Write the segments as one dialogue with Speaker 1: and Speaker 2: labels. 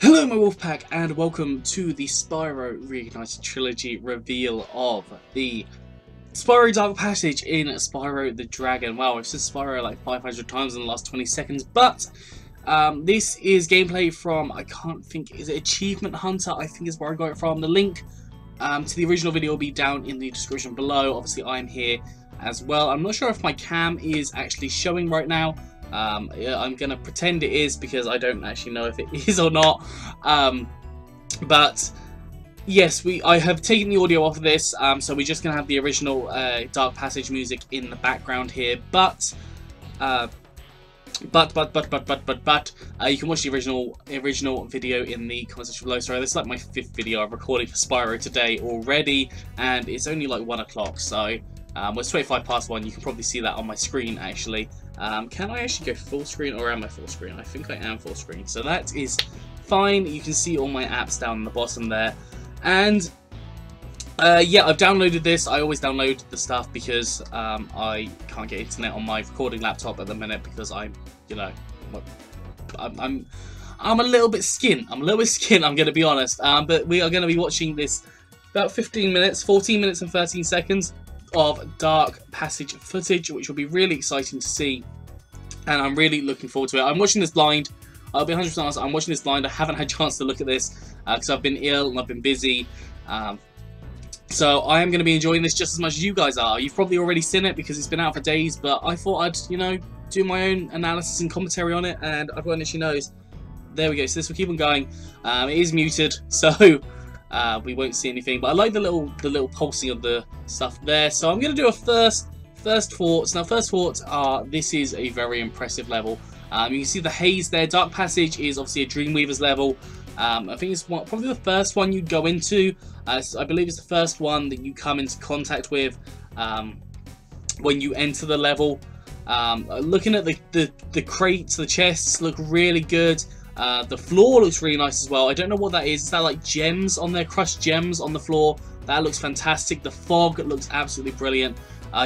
Speaker 1: Hello my wolfpack and welcome to the Spyro Reignited Trilogy reveal of the Spyro Dark Passage in Spyro the Dragon. Wow, I've said Spyro like 500 times in the last 20 seconds, but this is gameplay from, I can't think, is it Achievement Hunter? I think is where I got it from. The link to the original video will be down in the description below. Obviously I'm here as well. I'm not sure if my cam is actually showing right now. I'm gonna pretend it is because I don't actually know if it is or not. But yes, I have taken the audio off of this, so we're just gonna have the original Dark Passage music in the background here. But you can watch the original video in the comment section below. Sorry, this is like my 5th video I'm recording for Spyro today already, and it's only like 1 o'clock, so well, it's 25 past 1. You can probably see that on my screen actually. Can I actually go full screen, or am I full screen? I think I am full screen, so that is fine. You can see all my apps down the bottom there, and yeah, I've downloaded this. I always download the stuff because I can't get internet on my recording laptop at the minute because I'm, you know, I'm a little bit skint. I'm going to be honest. But we are going to be watching this about 14 minutes and 13 seconds of Dark Passage footage, which will be really exciting to see, and I'm really looking forward to it. I'm watching this blind. I'll be 100% honest, I'm watching this blind. I haven't had a chance to look at this because I've been ill and I've been busy. So I am going to be enjoying this just as much as you guys are. You've probably already seen it because it's been out for days, but I thought I'd, you know, do my own analysis and commentary on it, and I've got an itchy nose. There we go. So this will keep on going. It is muted, so we won't see anything, but I like the little pulsing of the stuff there. So I'm going to do a first thoughts. Now, first thoughts are, this is a very impressive level. You can see the haze there. Dark Passage is obviously a Dreamweaver's level. I think it's probably the first one you'd go into. I believe it's the first one that you come into contact with when you enter the level. Looking at the crates, the chests look really good. The floor looks really nice as well. I don't know what that is. Is that like gems on there, crushed gems on the floor? That looks fantastic. The fog looks absolutely brilliant.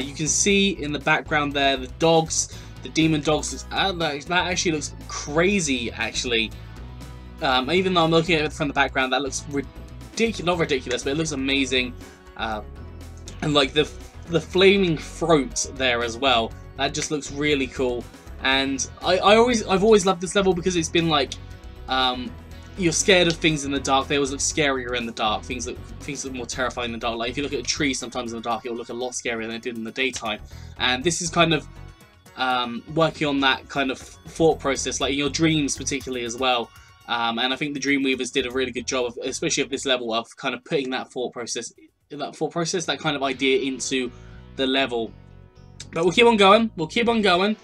Speaker 1: You can see in the background there the dogs, the demon dogs. That actually looks crazy, actually. Even though I'm looking at it from the background, that looks ridiculous. Not ridiculous, but it looks amazing. And like the flaming throat there as well. That just looks really cool. And I've always loved this level because it's been like, you're scared of things in the dark. They always look scarier in the dark. Things look more terrifying in the dark. Like if you look at a tree, sometimes in the dark, it will look a lot scarier than it did in the daytime. And this is kind of working on that kind of thought process, like in your dreams particularly as well. And I think the Dreamweavers did a really good job of, especially of this level, of kind of putting that thought process, that kind of idea into the level. But we'll keep on going.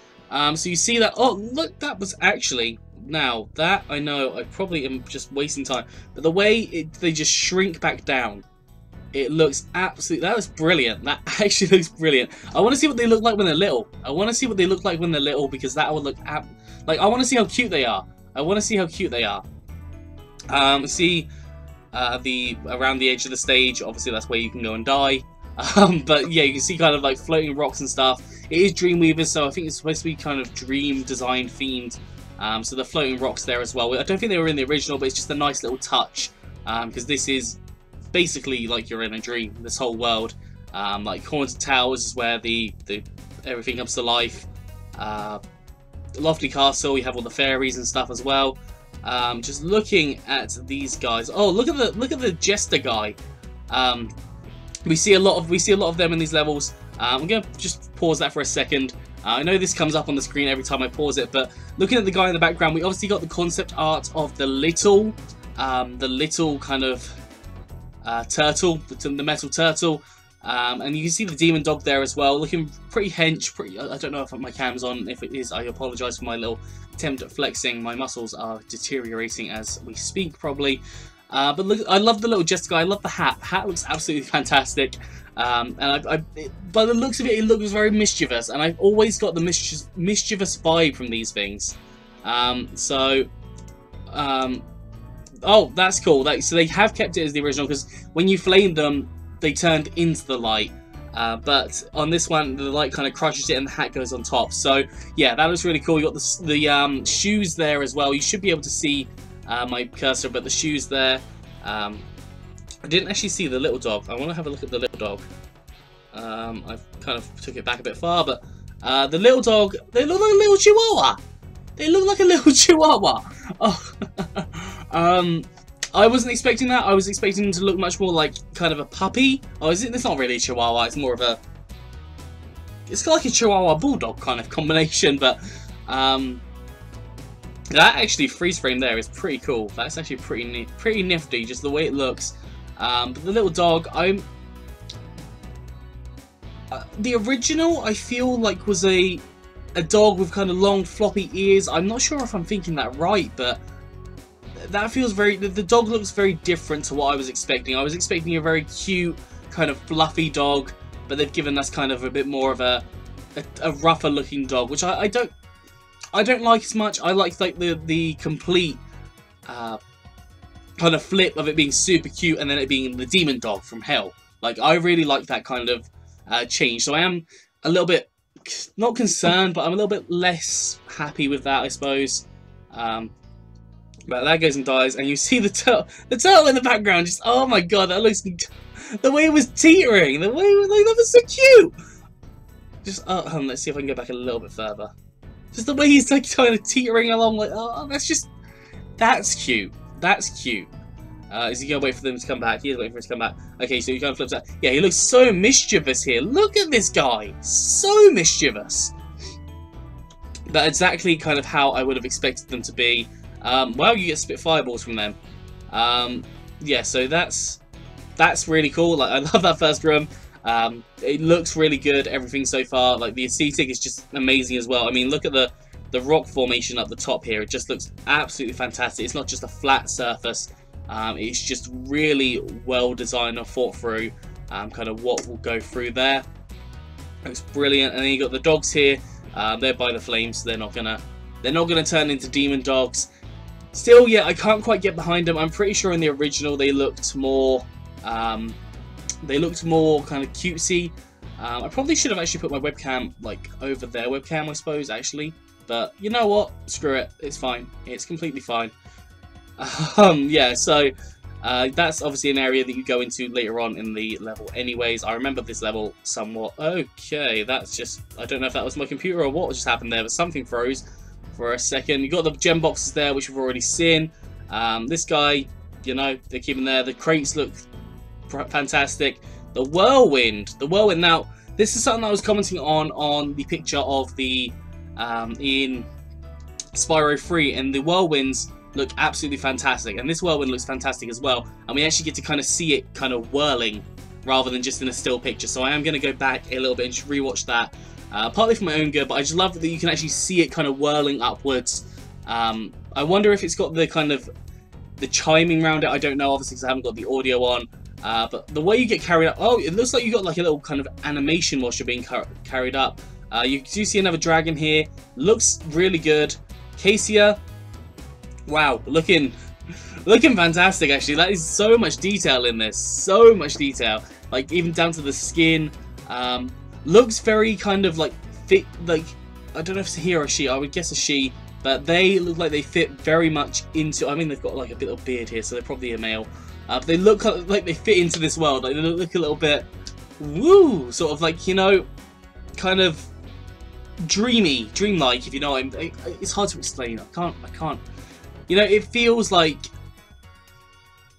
Speaker 1: So you see that, oh look, that was actually, now that I know I probably am just wasting time, but the way they just shrink back down, it looks absolutely, that was brilliant. That actually looks brilliant. I want to see what they look like when they're little. Because that would look like, I want to see how cute they are. See around the edge of the stage, obviously that's where you can go and die. But yeah, you can see kind of like floating rocks and stuff. It is Dreamweaver, so I think it's supposed to be kind of dream design themed. So the floating rocks there as well. I don't think they were in the original, but it's just a nice little touch. Because this is basically like you're in a dream, this whole world. Like Haunted Towers is where the everything comes to life. Lofty Castle, we have all the fairies and stuff as well. Just looking at these guys. Oh, look at the Jester guy. We see a lot of them in these levels. I'm gonna just pause that for a second. I know this comes up on the screen every time I pause it, but looking at the guy in the background, we obviously got the concept art of the little kind of turtle, the metal turtle, and you can see the demon dog there as well, looking pretty hench. I don't know if my cam's on. If it is, I apologise for my little attempt at flexing. My muscles are deteriorating as we speak, probably. But look, I love the little Jester guy. I love the hat. Hat looks absolutely fantastic. And by the looks of it, it looks very mischievous. And I've always got the mischievous vibe from these things. Oh, that's cool. So they have kept it as the original, because when you flamed them, they turned into the light. But on this one, the light kind of crushes it and the hat goes on top. So yeah, that looks really cool. You got the shoes there as well. You should be able to see my cursor, but the shoes there. I didn't actually see the little dog. I want to have a look at the little dog. I kind of took it back a bit far, but the little dog, they look like a little chihuahua. They look like a little chihuahua. Oh. I wasn't expecting that. I was expecting them to look much more like kind of a puppy. Oh, it's not really a chihuahua. It's more of a... It's like a chihuahua bulldog kind of combination, but that actually freeze frame there is pretty cool. That's actually pretty nifty, just the way it looks. But the little dog, the original, I feel like was a dog with kind of long floppy ears. I'm not sure if I'm thinking that right, but that feels very... The dog looks very different to what I was expecting. I was expecting a very cute, kind of fluffy dog, but they've given us kind of a bit more of a rougher looking dog, which I don't like as much. I like the complete kind of flip of it being super cute and then it being the demon dog from hell. Like, I really like that kind of change. So I am a little bit, not concerned, but I'm a little bit less happy with that, I suppose. But that goes and dies, and you see the turtle in the background. Just, oh my god, that looks... The way it was teetering, the way it was, like, that was so cute. Just, let's see if I can go back a little bit further. Just the way he's like kind of teetering along, like, oh, that's cute. That's cute. Is he gonna wait for them to come back? He is waiting for him to come back. Okay, so he kind of flips out. Yeah, he looks so mischievous here. Look at this guy, so mischievous. But exactly kind of how I would have expected them to be. Well, you get spit fireballs from them. Yeah, so that's really cool. Like, I love that first room. It looks really good, everything so far. Like, the aesthetic is just amazing as well. I mean, look at the rock formation up the top here. It just looks absolutely fantastic. It's not just a flat surface. It's just really well designed and thought through. Kind of what will go through there. Looks brilliant. And then you got the dogs here. They're by the flames, so they're not gonna turn into demon dogs. Still, yeah, I can't quite get behind them. I'm pretty sure in the original they looked more kind of cutesy. I probably should have actually put my webcam like over their webcam, I suppose, actually. But you know what? Screw it. It's fine. It's completely fine. Yeah, so that's obviously an area that you go into later on in the level anyways. I remember this level somewhat. Okay, that's just... I don't know if that was my computer or what just happened there, but something froze for a second. You got the gem boxes there, which we've already seen. This guy, you know, they're keeping there. The crates look fantastic. The whirlwind. Now, this is something I was commenting on the picture of the in Spyro 3, and the whirlwinds look absolutely fantastic, and this whirlwind looks fantastic as well, and we actually get to kind of see it kind of whirling rather than just in a still picture. So I am going to go back a little bit and just rewatch that, partly for my own good, but I just love that you can actually see it kind of whirling upwards. I wonder if it's got the kind of the chiming around it. I don't know, obviously, because I haven't got the audio on. But the way you get carried up, oh, it looks like you got like a little kind of animation whilst you're being carried up. You do see another dragon here. Looks really good. Cassia, wow, looking fantastic. Actually, that is so much detail in this. So much detail, like even down to the skin. Looks very kind of like fit. Like, I don't know if it's a he or a she. I would guess a she. But they look like they fit very much into... I mean, they've got like a bit of beard here, so they're probably a male. But they look like they fit into this world. Like, they look a little bit... Woo! Sort of like, you know, kind of dreamlike, if you know what I mean. It's hard to explain. I can't... You know, it feels like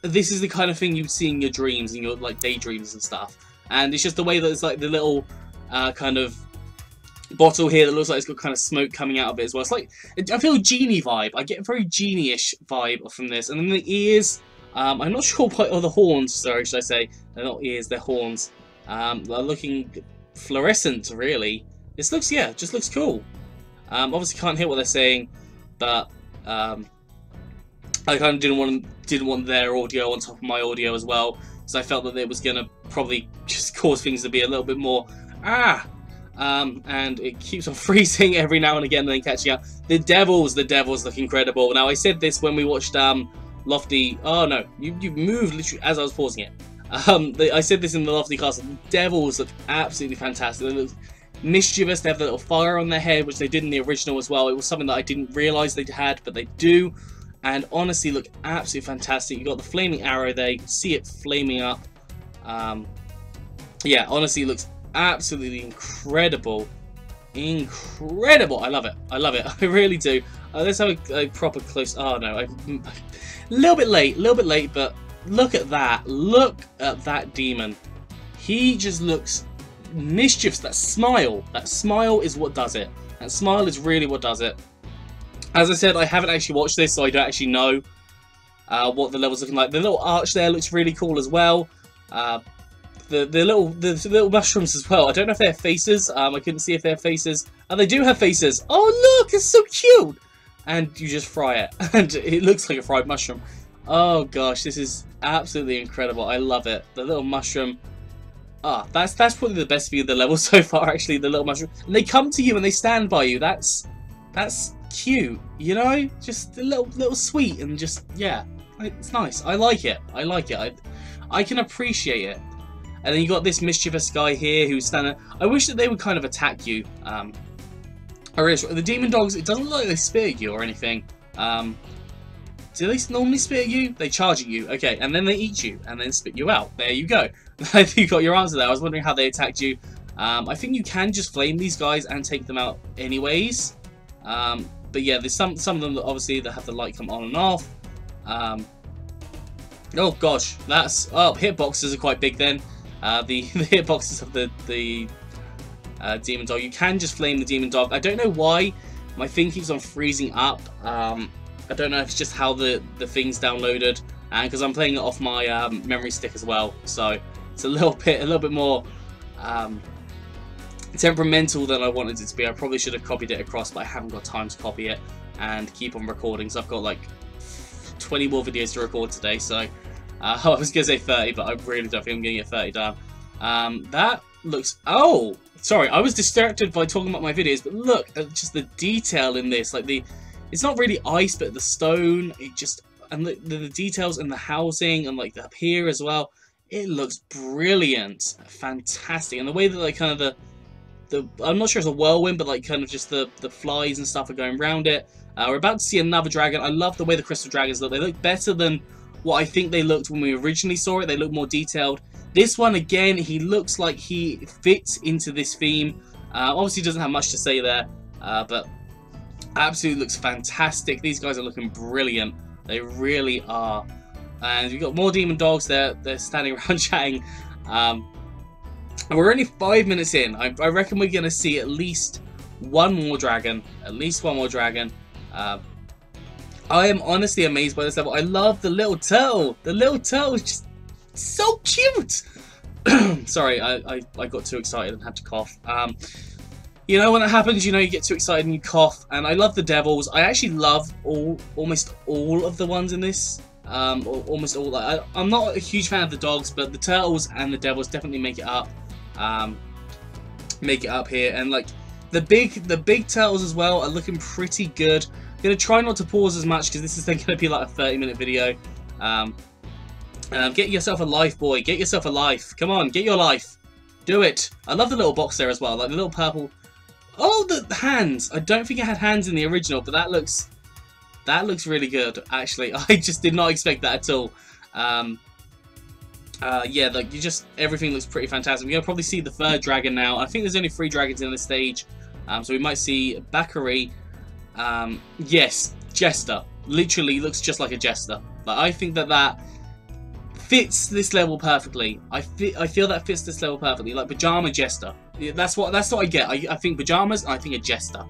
Speaker 1: this is the kind of thing you'd see in your dreams, and your like daydreams and stuff. And it's just the way that it's like the little kind of bottle here that looks like it's got kind of smoke coming out of it as well. It's like, I feel a genie vibe. I get a very genie-ish vibe from this. And then the ears, I'm not sure what, or the horns, sorry, should I say. They're not ears, they're horns. They're looking fluorescent, really. This looks, yeah, just looks cool. Obviously can't hear what they're saying, but I kind of didn't want their audio on top of my audio as well, so I felt that it was gonna probably just cause things to be a little bit more and it keeps on freezing every now and again and then catching up. The devils look incredible. Now, I said this when we watched Lofty. Oh no, you moved literally as I was pausing it. I said this in the Lofty Castle. The devils look absolutely fantastic. They look mischievous. They have the little fire on their head, which they did in the original as well. It was something that I didn't realise they had, but they do. and honestly look absolutely fantastic. You got the flaming arrow there, you can see it flaming up. Yeah, honestly it looks absolutely incredible. Incredible! I love it. I love it. I really do. Let's have a proper close. Oh no, a little bit late, but look at that. Look at that demon. He just looks mischievous. That smile is what does it. That smile is really what does it. As I said, I haven't actually watched this, so I don't actually know what the level's looking like. The little arch there looks really cool as well. The little mushrooms as well. I don't know if they have faces. I couldn't see if they have faces. Oh, they do have faces. Oh look, it's so cute. And you just fry it, and it looks like a fried mushroom. Oh gosh, this is absolutely incredible. I love it. The little mushroom. Ah, that's probably the best view of the level so far. Actually, the little mushroom. And they come to you and they stand by you. That's cute. You know, just a little sweet and just yeah, it's nice. I like it. I like it. I can appreciate it. And then you got this mischievous guy here who's standing. I wish that they would kind of attack you. The demon dogs, it doesn't look like they spit at you or anything. Do they normally spit at you? They charge at you, okay, and then they eat you and then spit you out. There you go. I think you got your answer there. I was wondering how they attacked you. I think you can just flame these guys and take them out anyways. But yeah, there's some of them that obviously that have the light come on and off. Oh gosh, hitboxes are quite big then. The hitboxes of the demon dog. You can just flame the demon dog. I don't know why my thing keeps on freezing up. I don't know if it's just how the thing's downloaded, and because I'm playing it off my memory stick as well, so it's a little bit more temperamental than I wanted it to be. I probably should have copied it across, but I haven't got time to copy it and keep on recording. So I've got like 20 more videos to record today. So I was gonna say 30, but I really don't think I'm gonna get 30 done. That looks. Oh, sorry, I was distracted by talking about my videos, but look at just the detail in this. Like it's not really ice, but the stone. It just and the details in the housing and like up here as well. It looks brilliant, fantastic, and the way that like kind of I'm not sure it's a whirlwind, but like kind of just the flies and stuff are going around it. We're about to see another dragon. I love the way the crystal dragons look. They look better than what I think they looked when we originally saw it. They look more detailed. This one again, he looks like he fits into this theme. Obviously doesn't have much to say there, but absolutely looks fantastic. These guys are looking brilliant. They really are. And we've got more demon dogs there. They're standing around chatting. And we're only 5 minutes in. I reckon we're going to see at least one more dragon. At least one more dragon. I am honestly amazed by this level. I love the little turtle. The little turtle is just so cute. Sorry, I got too excited and had to cough. You know when that happens, you know you get too excited and you cough. And I love the devils. I actually love almost all of the ones in this. Almost all. I'm not a huge fan of the dogs, but the turtles and the devils definitely make it up. Make it up here, and like the big turtles as well are looking pretty good. I'm gonna try not to pause as much because this is then gonna be like a 30-minute video. Get yourself a life, boy. Get yourself a life. Come on, get your life. Do it. I love the little box there as well, like the little purple. Oh, the hands. I don't think it had hands in the original, but that looks really good. Actually, I just did not expect that at all. Yeah, like everything looks pretty fantastic. We're gonna probably see the third dragon now. I think there's only 3 dragons in this stage, so we might see Bakari. Yes, Jester. Literally looks just like a jester. Like I think that fits this level perfectly. I feel that fits this level perfectly. Like pajama jester. Yeah, that's what I get. I think pajamas. And I think a jester.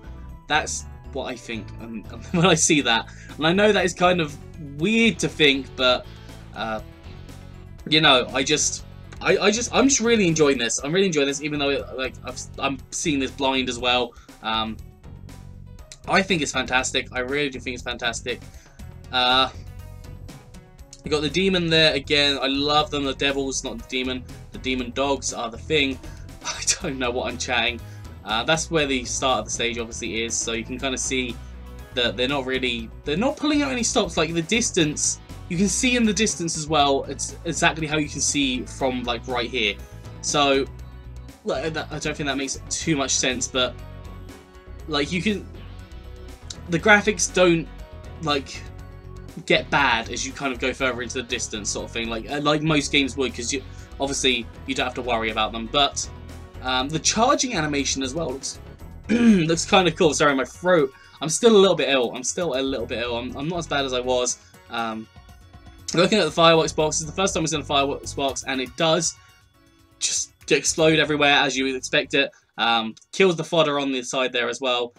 Speaker 1: That's what I think when I see that. And I know that is kind of weird to think, but you know, I'm just really enjoying this. I'm really enjoying this, even though like I'm seeing this blind as well. I think it's fantastic. I really do think it's fantastic. You got the demon there again. I love them. The devils, not the demon. The demon dogs are the thing. I don't know what I'm chatting. That's where the start of the stage obviously is. So you can kind of see that they're not pulling out any stops. Like the distance, you can see in the distance as well. It's exactly how you can see from like right here. So I don't think that makes too much sense, but like the graphics don't like. get bad as you kind of go further into the distance, sort of thing, like most games would, because obviously you don't have to worry about them. But the charging animation as well looks looks kind of cool. Sorry, my throat. I'm still a little bit ill. I'm not as bad as I was. Looking at the fireworks box, it's the first time it's in a fireworks box, and it does just explode everywhere as you would expect it. Kills the fodder on the side there as well.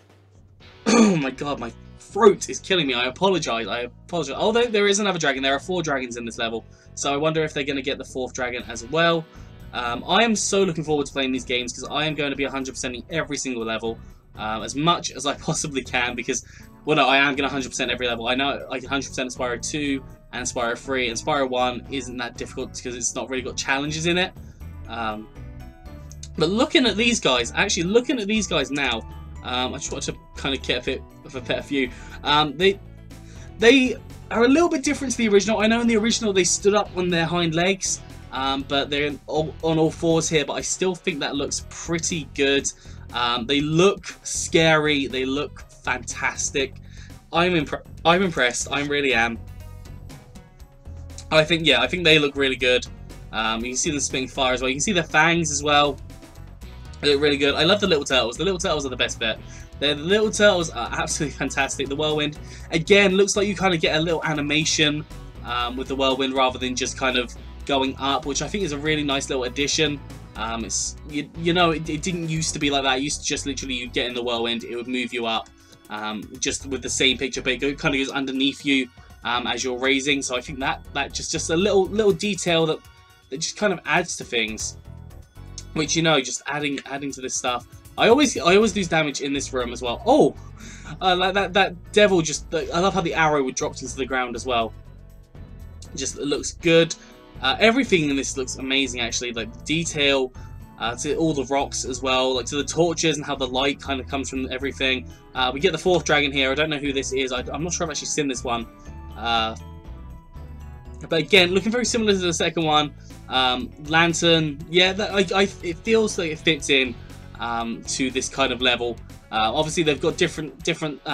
Speaker 1: Oh my god, my throat is killing me. I apologise. Oh, there is another dragon. There are 4 dragons in this level, so I wonder if they're going to get the 4th dragon as well. I am so looking forward to playing these games because I am going to be 100%ing every single level as much as I possibly can, because, well, no, I am going to 100% every level. I know I can 100% Spyro 2 and Spyro 3, and Spyro 1 isn't that difficult because it's not really got challenges in it. But looking at these guys, now, I just wanted to kind of get a bit of a pet view. They are a little bit different to the original. I know in the original they stood up on their hind legs, but they're on all 4s here, but I still think that looks pretty good. They look scary, they look fantastic. I'm impressed, I really am. I think they look really good. You can see them spitting fire as well. You can see their fangs as well. They look really good. I love the little turtles. The little turtles are the best bit. The little turtles are absolutely fantastic. The whirlwind, again, looks like you kind of get a little animation with the whirlwind rather than just kind of going up, which I think is a really nice little addition. It's you know, it didn't used to be like that. It used to just literally, you'd get in the whirlwind, it would move you up, just with the same picture, but it kind of goes underneath you as you're raising. So I think that just a little detail that just kind of adds to things, which, you know, just adding to this stuff. I always lose damage in this room as well. Oh, like that devil just. I love how the arrow would drop into the ground as well. Just, it looks good. Everything in this looks amazing, actually. Like the detail to all the rocks as well, like to the torches and how the light kind of comes from everything. We get the 4th dragon here. I don't know who this is. I'm not sure I've actually seen this one. But again, looking very similar to the second one. Lantern, yeah, it feels like it fits in to this kind of level. Obviously, they've got different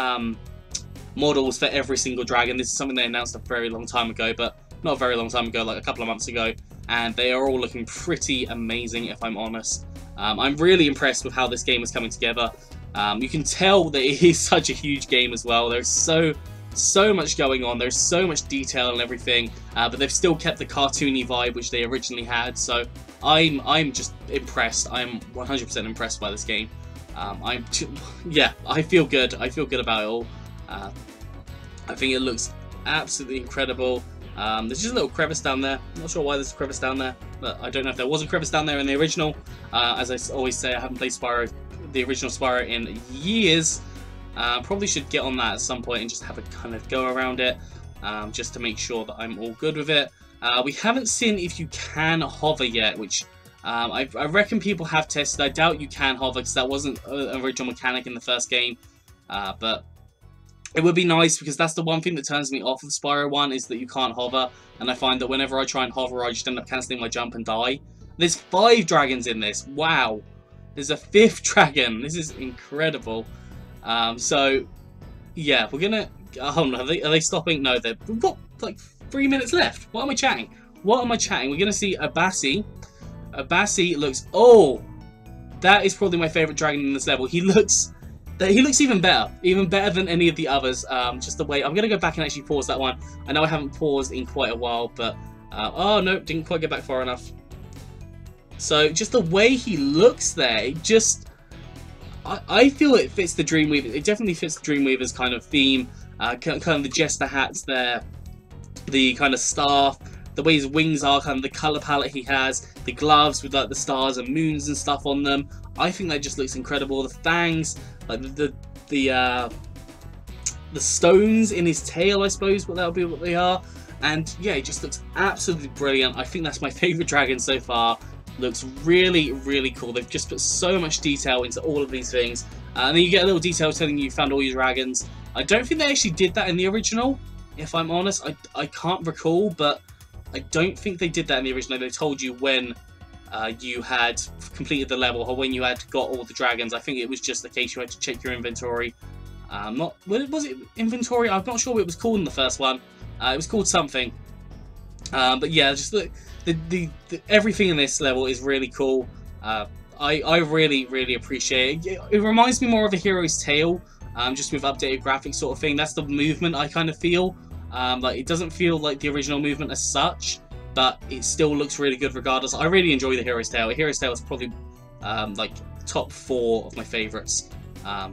Speaker 1: models for every single dragon. This is something they announced a very long time ago, but not a very long time ago, like a couple of months ago, and they are all looking pretty amazing, if I'm honest. I'm really impressed with how this game is coming together. You can tell that it is such a huge game as well. There's so much going on, there's so much detail and everything, but they've still kept the cartoony vibe which they originally had. So I'm just impressed. I'm 100% impressed by this game. Yeah, I feel good. I feel good about it all. I think it looks absolutely incredible. There's just a little crevice down there. I'm not sure why there's a crevice down there, but I don't know if there was a crevice down there in the original. As I always say, I haven't played Spyro, the original Spyro, in years. Probably should get on that at some point and just have a kind of go around it, just to make sure that I'm all good with it. We haven't seen if you can hover yet, which I reckon people have tested. I doubt you can hover because that wasn't an original mechanic in the first game, but it would be nice, because that's the one thing that turns me off of Spyro 1, is that you can't hover, and I find that whenever I try and hover, I just end up cancelling my jump and die. There's 5 dragons in this. Wow. There's a 5th dragon. This is incredible. So, yeah, we're gonna... Oh no, are they stopping? No, we've got like 3 minutes left. What am I chatting? We're gonna see Abassi. Abassi looks... Oh! That is probably my favourite dragon in this level. He looks even better than any of the others. Just the way... I'm gonna go back and actually pause that one. I know I haven't paused in quite a while, but... oh no, didn't quite get back far enough. So, just the way he looks there, it just... I feel it fits the Dreamweaver. It definitely fits the Dreamweaver's kind of theme. Kind of the jester hats there, the kind of staff, the way his wings are, kind of the colour palette he has, the gloves with like the stars and moons and stuff on them. I think that just looks incredible. The fangs, like the stones in his tail, I suppose, but that'll be what they are. And yeah, it just looks absolutely brilliant. I think that's my favourite dragon so far. Looks really, really cool. They've just put so much detail into all of these things. And then you get a little detail telling you found all your dragons. I don't think they actually did that in the original, if I'm honest. I can't recall, but I don't think they did that in the original. They told you when you had completed the level, or when you had got all the dragons. I think it was just the case you had to check your inventory. Was it inventory? I'm not sure what it was called in the first one. It was called something. But yeah, just the everything in this level is really cool. I really appreciate it. It reminds me more of a Hero's Tale, just with updated graphics sort of thing. That's the movement I kind of feel. Like, it doesn't feel like the original movement as such, but it still looks really good regardless. I really enjoy the Hero's Tale. Hero's Tale is probably like top 4 of my favourites. I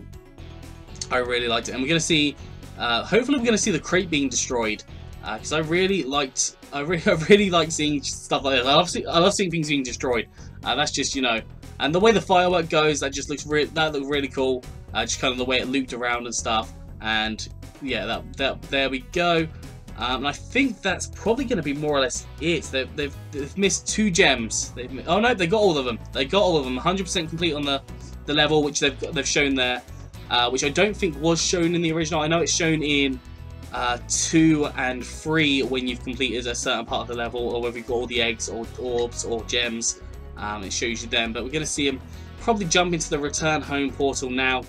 Speaker 1: really liked it, and we're gonna see. Hopefully, we're gonna see the crate being destroyed, because I really like seeing stuff like this. I love seeing things being destroyed. That's just, you know, and the way the firework goes, that just looks looked really cool. Just kind of the way it looped around and stuff, and yeah, there we go. And I think that's probably going to be more or less it. They've missed 2 gems. Oh no, they got all of them. They got all of them. 100% complete on the level, which they've shown there, which I don't think was shown in the original. I know it's shown in 2 and 3 when you've completed a certain part of the level, or whether you've got all the eggs or orbs or gems. It shows you them, but we're going to see him probably jump into the return home portal now.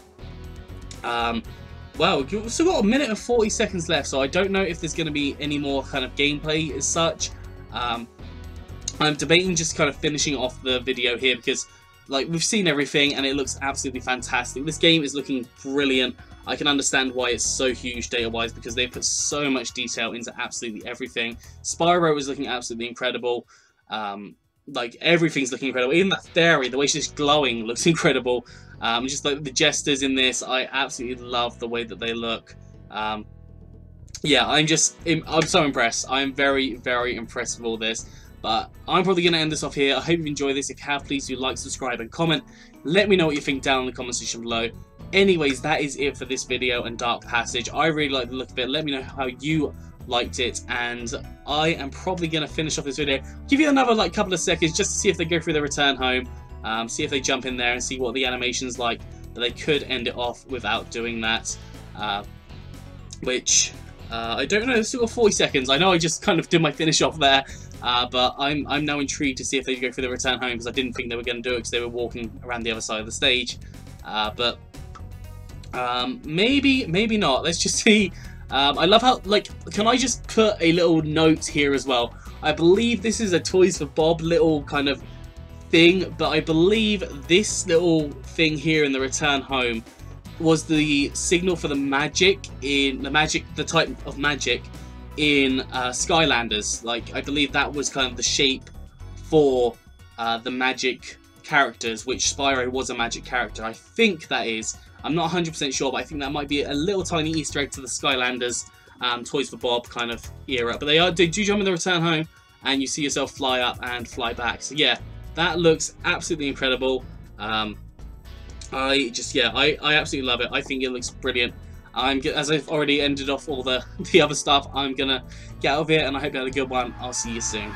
Speaker 1: Well, we've still got 1 minute and 40 seconds left, so I don't know if there's going to be any more kind of gameplay as such. I'm debating just kind of finishing off the video here, because like, we've seen everything and it looks absolutely fantastic. This game is looking brilliant. I can understand why it's so huge data-wise, because they put so much detail into absolutely everything. Spyro is looking absolutely incredible. Like, everything's looking incredible. Even that fairy, the way she's glowing, looks incredible. Just like the jesters in this, I absolutely love the way that they look. Yeah, I'm so impressed. I'm very impressed with all this. But I'm probably going to end this off here. I hope you enjoyed this. If you have, please do like, subscribe, and comment. Let me know what you think down in the comment section below. Anyways, that is it for this video and Dark Passage. I really like the look of it. Let me know how you liked it, and I am probably going to finish off this video. Give you another like couple of seconds just to see if they go through the return home. See if they jump in there and see what the animation's like. But they could end it off without doing that. Which, I don't know, it's still got 40 seconds. I know I just kind of did my finish off there. But I'm now intrigued to see if they go through the return home, because I didn't think they were going to do it because they were walking around the other side of the stage. But maybe not. Let's just see. I love how, like, can I just put a little note here as well? I believe this is a Toys for Bob little kind of thing, but I believe this little thing here in the return home was the signal for the the type of magic in Skylanders. Like, I believe that was kind of the shape for the magic characters, which Spyro was a magic character. I think that is. I'm not 100% sure, but I think that might be a little tiny Easter egg to the Skylanders Toys for Bob kind of era. But they do jump in the return home, and you see yourself fly up and fly back. So yeah, that looks absolutely incredible. I absolutely love it. I think it looks brilliant. As I've already ended off all the other stuff, I'm gonna get out of here, and I hope you had a good one. I'll see you soon.